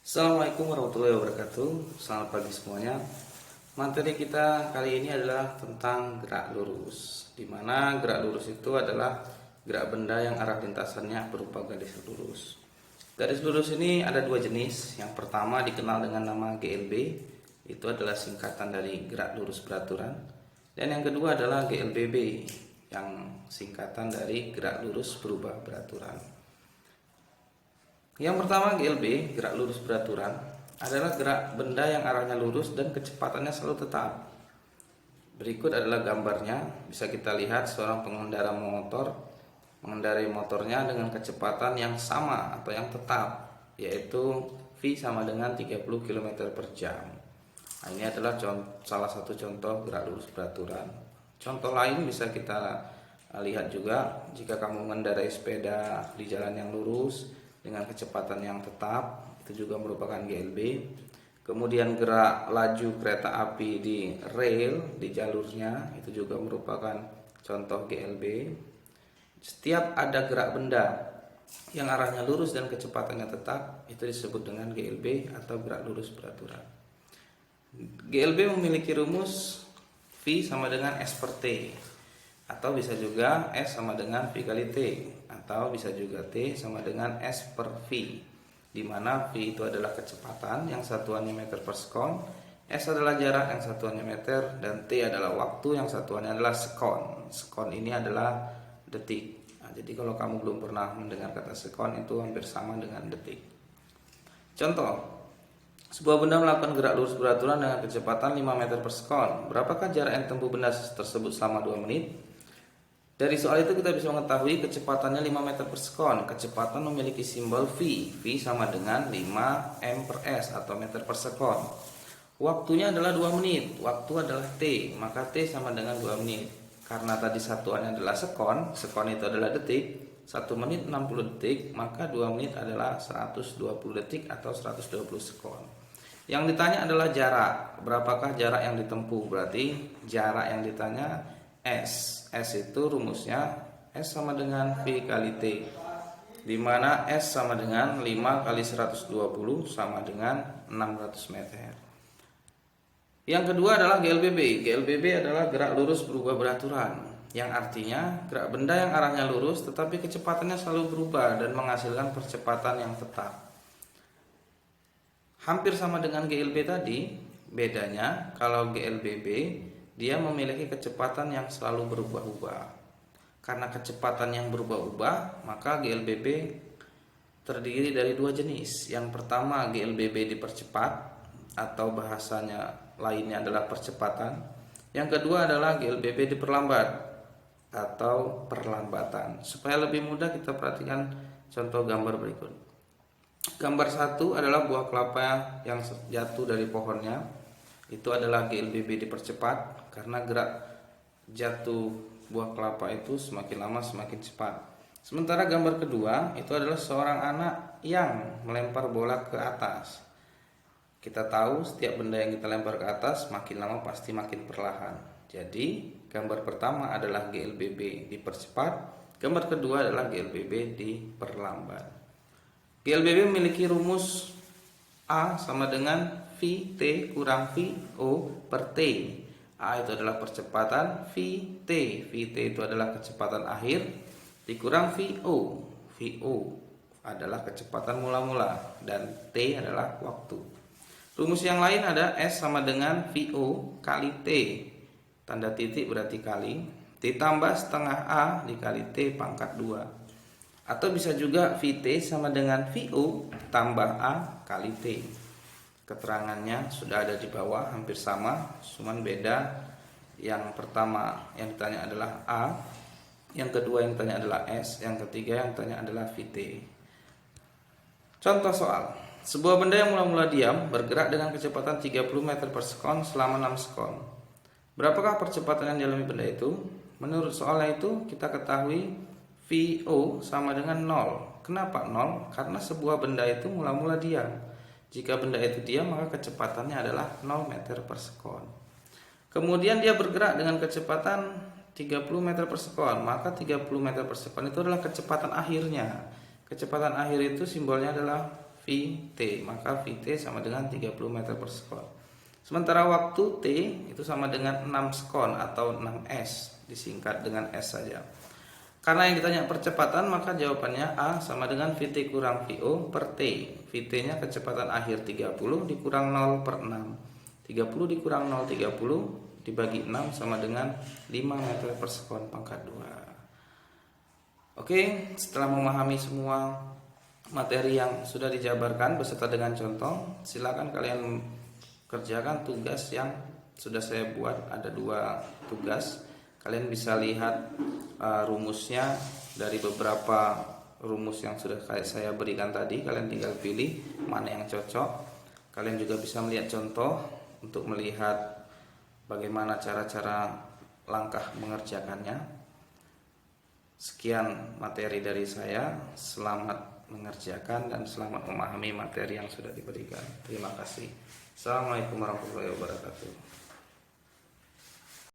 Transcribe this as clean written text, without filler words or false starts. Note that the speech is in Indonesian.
Assalamualaikum warahmatullahi wabarakatuh. Selamat pagi semuanya. Materi kita kali ini adalah tentang gerak lurus, di mana gerak lurus itu adalah gerak benda yang arah lintasannya berupa garis lurus. Garis lurus ini ada dua jenis. Yang pertama dikenal dengan nama GLB, itu adalah singkatan dari gerak lurus beraturan. Dan yang kedua adalah GLBB, yang singkatan dari gerak lurus berubah beraturan. Yang pertama GLB, gerak lurus beraturan, adalah gerak benda yang arahnya lurus dan kecepatannya selalu tetap. Berikut adalah gambarnya. Bisa kita lihat seorang pengendara motor mengendarai motornya dengan kecepatan yang sama atau yang tetap, yaitu V sama dengan 30 km per jam. Nah, ini adalah salah satu contoh gerak lurus beraturan. Contoh lain bisa kita lihat juga jika kamu mengendarai sepeda di jalan yang lurus dengan kecepatan yang tetap, itu juga merupakan GLB. Kemudian gerak laju kereta api di rel, di jalurnya, itu juga merupakan contoh GLB. Setiap ada gerak benda yang arahnya lurus dan kecepatannya tetap, itu disebut dengan GLB atau gerak lurus beraturan. GLB memiliki rumus V sama dengan S per T, atau bisa juga S sama dengan V kali T, atau bisa juga T sama dengan S per V, di mana V itu adalah kecepatan yang satuannya meter per sekon, S adalah jarak yang satuannya meter, dan T adalah waktu yang satuannya adalah sekon. Sekon ini adalah detik. Nah, jadi kalau kamu belum pernah mendengar kata sekon, itu hampir sama dengan detik. Contoh, sebuah benda melakukan gerak lurus beraturan dengan kecepatan 5 meter per sekon. Berapakah jarak yang ditempuh benda tersebut selama 2 menit? Dari soal itu kita bisa mengetahui kecepatannya 5 meter per sekon. Kecepatan memiliki simbol V. V sama dengan 5 m per s atau meter per sekon. Waktunya adalah 2 menit. Waktu adalah T, maka T sama dengan 2 menit. Karena tadi satuannya adalah sekon, sekon itu adalah detik, 1 menit 60 detik, maka 2 menit adalah 120 detik atau 120 sekon. Yang ditanya adalah jarak. Berapakah jarak yang ditempuh? Berarti jarak yang ditanya S. S itu rumusnya S sama dengan V kali T, di mana S sama dengan 5 kali 120 sama dengan 600 meter. Yang kedua adalah GLBB. GLBB adalah gerak lurus berubah beraturan, yang artinya gerak benda yang arahnya lurus tetapi kecepatannya selalu berubah dan menghasilkan percepatan yang tetap. Hampir sama dengan GLB tadi, bedanya kalau GLBB dia memiliki kecepatan yang selalu berubah-ubah. Karena kecepatan yang berubah-ubah, maka GLBB terdiri dari dua jenis. Yang pertama GLBB dipercepat, atau bahasanya lainnya adalah percepatan. Yang kedua adalah GLBB diperlambat atau perlambatan. Supaya lebih mudah kita perhatikan contoh gambar berikut. Gambar 1 adalah buah kelapa yang jatuh dari pohonnya. Itu adalah GLBB dipercepat karena gerak jatuh buah kelapa itu semakin lama semakin cepat. Sementara gambar kedua itu adalah seorang anak yang melempar bola ke atas. Kita tahu setiap benda yang kita lempar ke atas makin lama pasti makin perlahan. Jadi gambar pertama adalah GLBB dipercepat, gambar kedua adalah GLBB diperlambat. GLBB memiliki rumus A sama dengan VT kurang VO per T. A itu adalah percepatan, VT itu adalah kecepatan akhir, dikurang VO. VO adalah kecepatan mula-mula dan T adalah waktu. Rumus yang lain ada S sama dengan VO kali T. Tanda titik berarti kali. Ditambah setengah A dikali T pangkat 2. Atau bisa juga VT sama dengan VO tambah A kali T. Keterangannya sudah ada di bawah, hampir sama, cuman beda. Yang pertama yang ditanya adalah A, yang kedua yang ditanya adalah S, yang ketiga yang ditanya adalah VT. Contoh soal. Sebuah benda yang mula-mula diam bergerak dengan kecepatan 30 meter per sekon selama 6 sekon. Berapakah percepatan yang dialami benda itu? Menurut soalnya itu kita ketahui VO sama dengan 0. Kenapa 0? Karena sebuah benda itu mula-mula diam. Jika benda itu diam, maka kecepatannya adalah 0 meter per sekon. Kemudian dia bergerak dengan kecepatan 30 meter per sekon, maka 30 meter per sekon itu adalah kecepatan akhirnya. Kecepatan akhir itu simbolnya adalah VT, maka VT sama dengan 30 meter per sekon. Sementara waktu T itu sama dengan 6 sekon atau 6S, disingkat dengan S saja. Karena yang ditanya percepatan, maka jawabannya A sama dengan VT kurang VO per T. VT nya kecepatan akhir 30 dikurang 0 per 6. 30 dikurang 0, 30 dibagi 6 sama dengan 5 meter per sekon pangkat 2. Oke, setelah memahami semua materi yang sudah dijabarkan beserta dengan contoh, silakan kalian kerjakan tugas yang sudah saya buat. Ada 2 tugas. Kalian bisa lihat rumusnya dari beberapa rumus yang sudah saya berikan tadi. Kalian tinggal pilih mana yang cocok. Kalian juga bisa melihat contoh untuk melihat bagaimana cara-cara langkah mengerjakannya. Sekian materi dari saya. Selamat mengerjakan dan selamat memahami materi yang sudah diberikan. Terima kasih. Assalamualaikum warahmatullahi wabarakatuh.